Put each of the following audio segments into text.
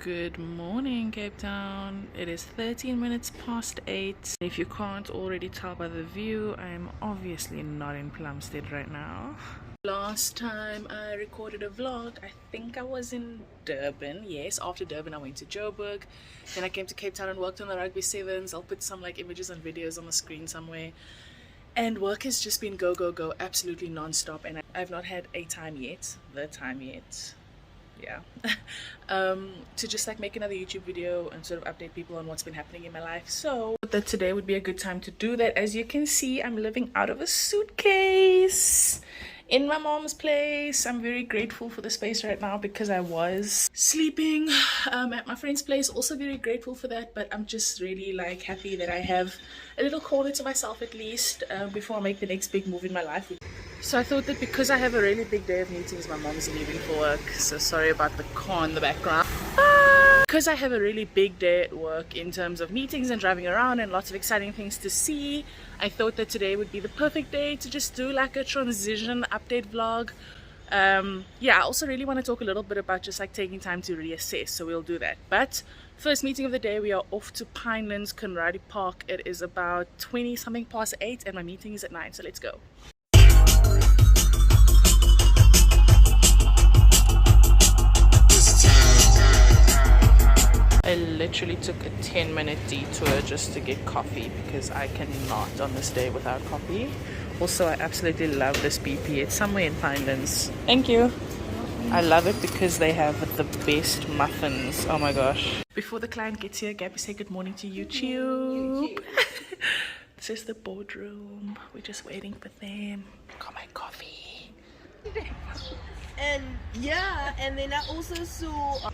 Good morning, Cape Town. It is 13 minutes past 8. If you can't already tell by the view, I am obviously not in Plumstead right now. Last time I recorded a vlog, I think I was in Durban. Yes, after Durban I went to Joburg. Then I came to Cape Town and worked on the Rugby Sevens. I'll put some images and videos on the screen somewhere. And work has just been go, go, go, absolutely non-stop. And I've not had the time yet. Yeah. To just make another YouTube video and sort of update people on what's been happening in my life. So that today would be a good time to do that. As you can see, I'm living out of a suitcase in my mom's place. I'm very grateful for the space right now because I was sleeping at my friend's place. Also very grateful for that, but I'm just really happy that I have a little corner to myself at least before I make the next big move in my life. So I thought that because I have a really big day of meetings, my mom's leaving for work, so sorry about the car in the background. Because I have a really big day at work in terms of meetings and driving around and lots of exciting things to see, I thought that today would be the perfect day to just do a transition update vlog. Yeah, I also really want to talk a little bit about just taking time to reassess, so we'll do that. But first meeting of the day, we are off to Pinelands, Conradi Park. It is about 20 something past 8 and my meeting is at 9, so let's go. I literally took a 10-minute detour just to get coffee because I cannot on this day without coffee. Also, I absolutely love this BP. It's somewhere in Pinelands. Thank you. I love it because they have the best muffins. Oh my gosh. Before the client gets here, Gabby, say good morning to YouTube. This is the boardroom. We're just waiting for them. Got my coffee. And yeah, and then I also saw...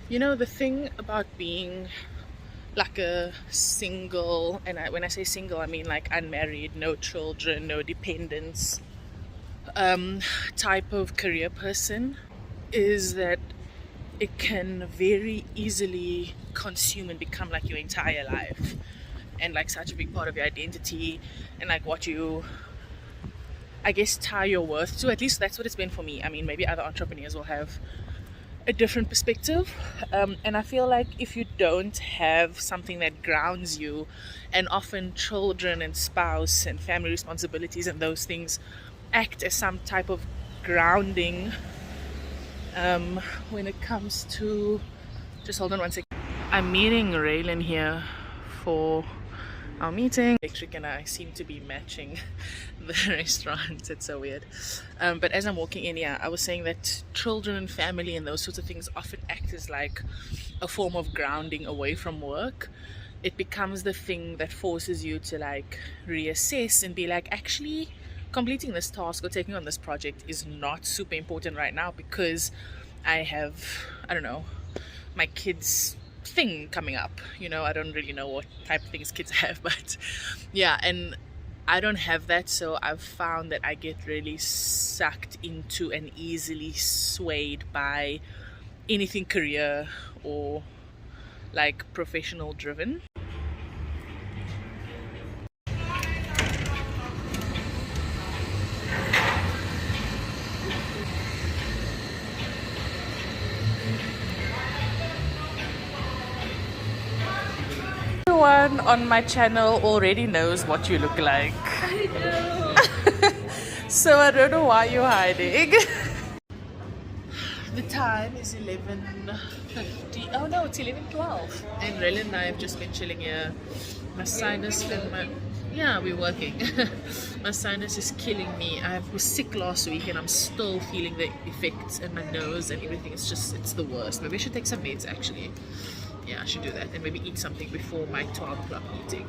You know, the thing about being a single, and when I say single, I mean unmarried, no children, no dependents, type of career person, is that it can very easily consume and become your entire life and such a big part of your identity and what you, I guess, tie your worth to. At least that's what it's been for me. I mean, maybe other entrepreneurs will have a different perspective, and I feel if you don't have something that grounds you, and often children and spouse and family responsibilities and those things act as some type of grounding when it comes to... Just hold on one second. I'm meeting Raylan here for our meeting. Electric and I seem to be matching the restaurant. It's so weird. But as I'm walking in, yeah, I was saying that children and family and those sorts of things often act as a form of grounding away from work. It becomes the thing that forces you to reassess and be actually completing this task or taking on this project is not super important right now because I have, I don't know, my kids thing coming up. I don't really know what type of things kids have, but yeah, and I don't have that, so I've found that I get really sucked into and easily swayed by anything career or professional driven. Everyone on my channel already knows what you look like. I know. So I don't know why you're hiding. The time is 11:50. Oh no, it's 11:12. And Raylan and I have just been chilling here. My sinus and my... Yeah, we're working. My sinus is killing me. I was sick last week and I'm still feeling the effects in my nose and everything. It's the worst. Maybe I should take some meds actually. Yeah, I should do that and maybe eat something before my 12 o'clock meeting.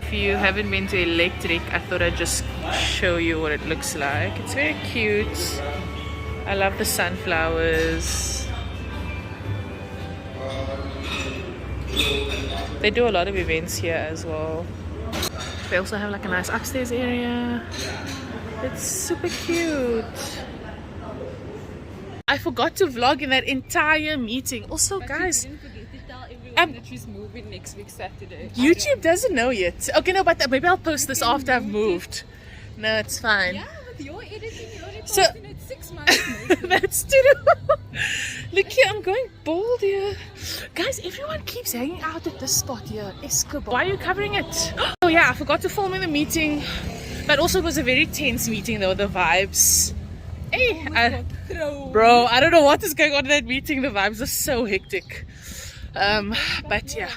If you haven't been to Electric, I thought I'd just show you what it looks like. It's very cute. I love the sunflowers. They do a lot of events here as well. They also have a nice upstairs area. It's super cute. I forgot to vlog in that entire meeting. Also, guys, that she's moving next week Saturday. YouTube doesn't know yet. Okay, no, but maybe I'll post this after I've moved. No, it's fine. Yeah, with your editing, you're only So- posting it 6 months. That's true. Look here, I'm going bald here. Guys, everyone keeps hanging out at this spot here. Escobar. Why are you covering it? Oh yeah, I forgot to film in the meeting. But also it was a very tense meeting though, the vibes. Hey, bro, I don't know what is going on in that meeting. The vibes are so hectic. But yeah.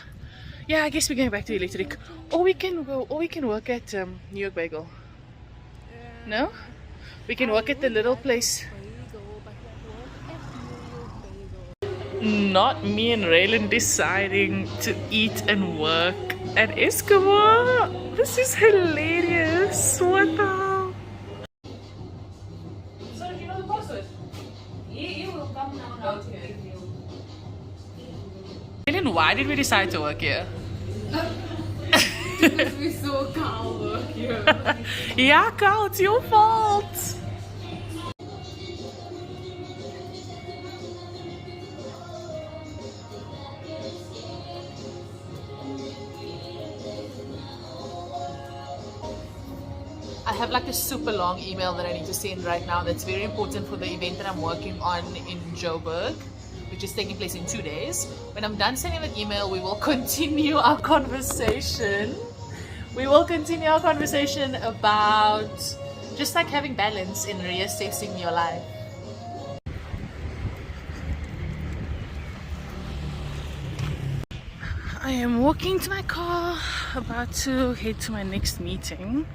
Yeah, I guess we're going back to electric. Or we can work at New York Bagel. No? We can work at the little place. Not me and Raylan deciding to eat and work at Escobar. This is hilarious. What the hell? So do you know the password? He will come now. Okay. Raylan, why did we decide to work here? Because we saw Carl work here. Yeah, Carl, it's your fault. I have like a super long email that I need to send right now that's very important for the event that I'm working on in Joburg, which is taking place in 2 days. When I'm done sending that email, we will continue our conversation. We will continue our conversation about just like having balance in reassessing your life. I am walking to my car, about to head to my next meeting.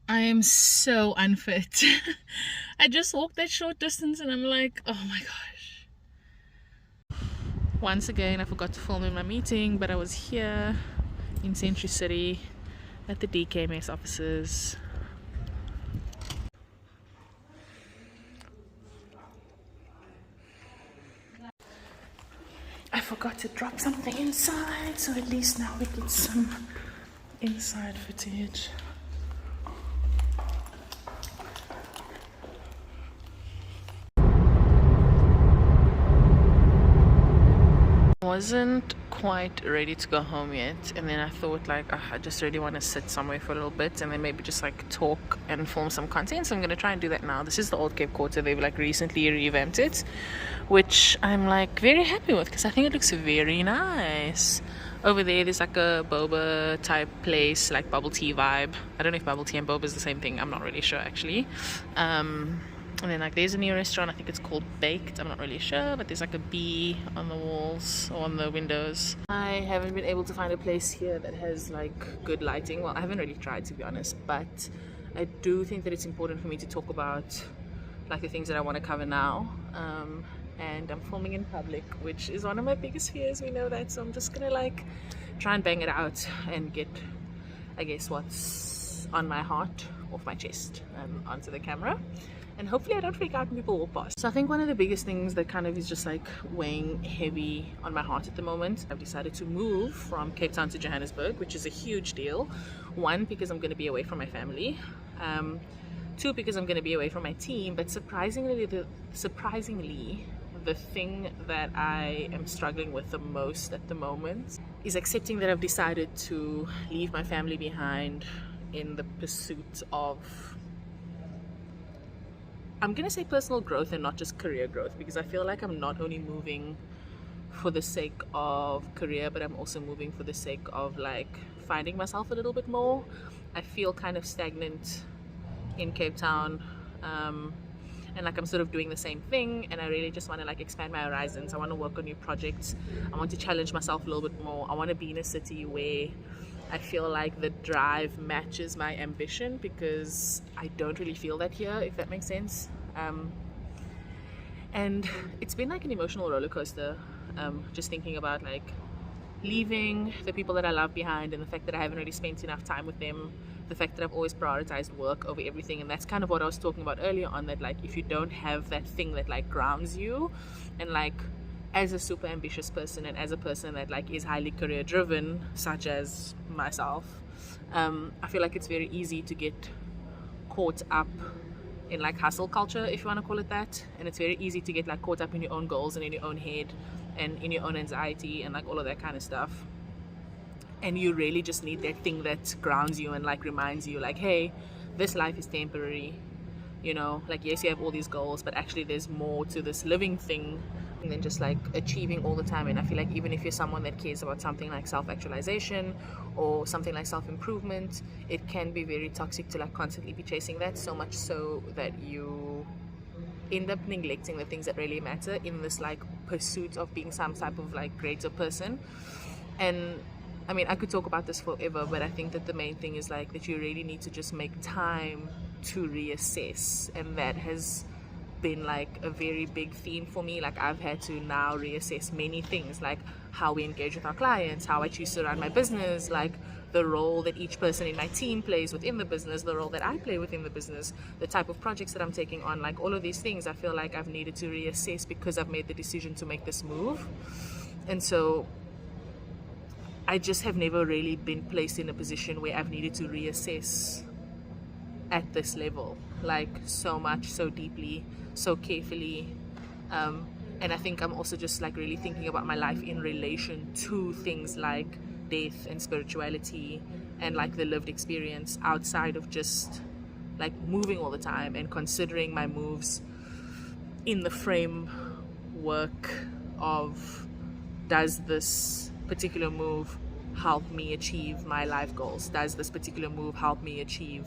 I am so unfit. I just walked that short distance and I'm like, oh my gosh. Once again, I forgot to film in my meeting, but I was here in Century City at the DKMS offices. I forgot to drop something inside, so at least now we get some inside footage. Wasn't quite ready to go home yet, and then I thought like I just really want to sit somewhere for a little bit and then maybe just like talk and film some content, so I'm gonna try and do that now. This is the Old Cape Quarter. They've like recently revamped it, which I'm like very happy with because I think it looks very nice. Over there's like a boba type place, like bubble tea vibe. I don't know if bubble tea and boba is the same thing, I'm not really sure actually. And then like there's a new restaurant, I think it's called Baked, I'm not really sure, but there's like a bee on the walls or on the windows. I haven't been able to find a place here that has like good lighting. Well, I haven't really tried, to be honest, but I do think that it's important for me to talk about like the things that I want to cover now. And I'm filming in public, which is one of my biggest fears, we know that, so I'm just gonna like try and bang it out and get, I guess, what's on my heart off my chest onto the camera. And hopefully I don't freak out when people walk past. So I think one of the biggest things that kind of is just like weighing heavy on my heart at the moment, I've decided to move from Cape Town to Johannesburg, which is a huge deal. One, because I'm going to be away from my family. Two, because I'm going to be away from my team. But surprisingly, the thing that I am struggling with the most at the moment is accepting that I've decided to leave my family behind in the pursuit of, I'm gonna say, personal growth and not just career growth, because I feel like I'm not only moving for the sake of career, but I'm also moving for the sake of like finding myself a little bit more. I feel kind of stagnant in Cape Town, and like I'm sort of doing the same thing, and I really just want to like expand my horizons. I want to work on new projects. I want to challenge myself a little bit more. I want to be in a city where I feel like the drive matches my ambition, because I don't really feel that here, if that makes sense. And it's been like an emotional roller coaster, just thinking about like leaving the people that I love behind, and the fact that I haven't really spent enough time with them, the fact that I've always prioritized work over everything. And that's kind of what I was talking about earlier on, that like if you don't have that thing that like grounds you, and like as a super ambitious person and as a person that like is highly career driven, such as myself, I feel like it's very easy to get caught up in like hustle culture, if you want to call it that, and it's very easy to get like caught up in your own goals and in your own head, and in your own anxiety and like all of that kind of stuff. And you really just need that thing that grounds you and like reminds you like, hey, this life is temporary, you know, like yes, you have all these goals, but actually there's more to this living thing than just like achieving all the time. And I feel like even if you're someone that cares about something like self-actualization or something like self-improvement, it can be very toxic to like constantly be chasing that, so much so that you end up neglecting the things that really matter in this like pursuit of being some type of like greater person. And I mean, I could talk about this forever, but I think that the main thing is like that you really need to just make time to reassess, and that has been like a very big theme for me. Like I've had to now reassess many things, like how we engage with our clients, how I choose to run my business, like the role that each person in my team plays within the business, the role that I play within the business, the type of projects that I'm taking on, like all of these things I feel like I've needed to reassess because I've made the decision to make this move. And so I just have never really been placed in a position where I've needed to reassess at this level, like so much, so deeply, so carefully. And I think I'm also just like really thinking about my life in relation to things like death and spirituality and like the lived experience outside of just like moving all the time, and considering my moves in the framework of, does this particular move help me achieve my life goals? Does this particular move help me achieve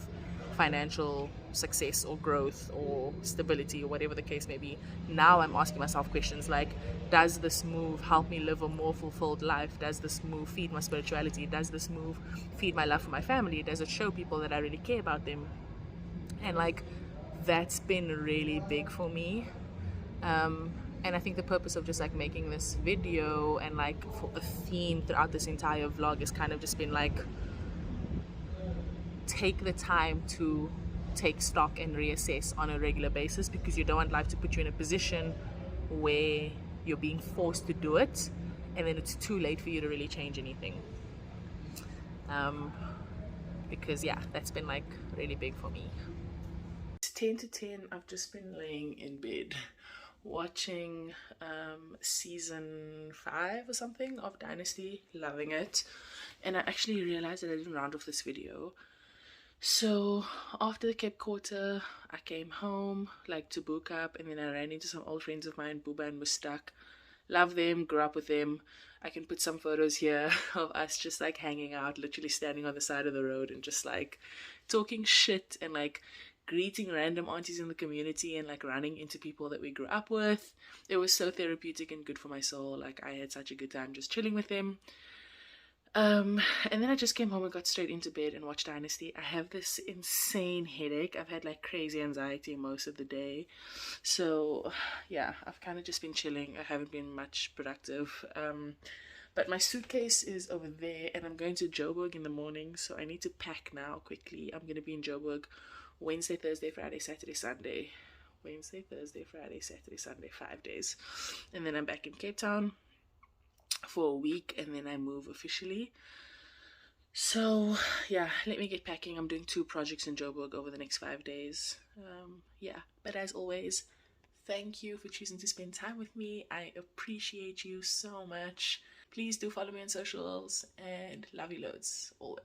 financial success or growth or stability or whatever the case may be? Now I'm asking myself questions like, does this move help me live a more fulfilled life? Does this move feed my spirituality? Does this move feed my love for my family? Does it show people that I really care about them? And like, that's been really big for me. And I think the purpose of just like making this video and like for a theme throughout this entire vlog has kind of just been like, take the time to take stock and reassess on a regular basis, because you don't want life to put you in a position where you're being forced to do it and then it's too late for you to really change anything. Because yeah, that's been like really big for me. 10 to 10, I've just been laying in bed watching season 5 or something of Dynasty, loving it. And I actually realized that I didn't round off this video. So after the Cape Quarter, I came home like to book up, and then I ran into some old friends of mine, Booba and Mustak. Love them, grew up with them. I can put some photos here of us just like hanging out, literally standing on the side of the road and just like talking shit and like greeting random aunties in the community and like running into people that we grew up with. It was so therapeutic and good for my soul. Like I had such a good time just chilling with them. And then I just came home and got straight into bed and watched Dynasty. I have this insane headache. I've had like crazy anxiety most of the day. So yeah, I've kind of just been chilling. I haven't been much productive. But my suitcase is over there and I'm going to Joburg in the morning. So I need to pack now quickly. I'm going to be in Joburg Wednesday, Thursday, Friday, Saturday, Sunday. Wednesday, Thursday, Friday, Saturday, Sunday, 5 days. And then I'm back in Cape Town for a week, and then I move officially. So yeah, let me get packing. I'm doing 2 projects in Joburg over the next 5 days. Yeah, but as always, thank you for choosing to spend time with me. I appreciate you so much. Please do follow me on socials, and love you loads always.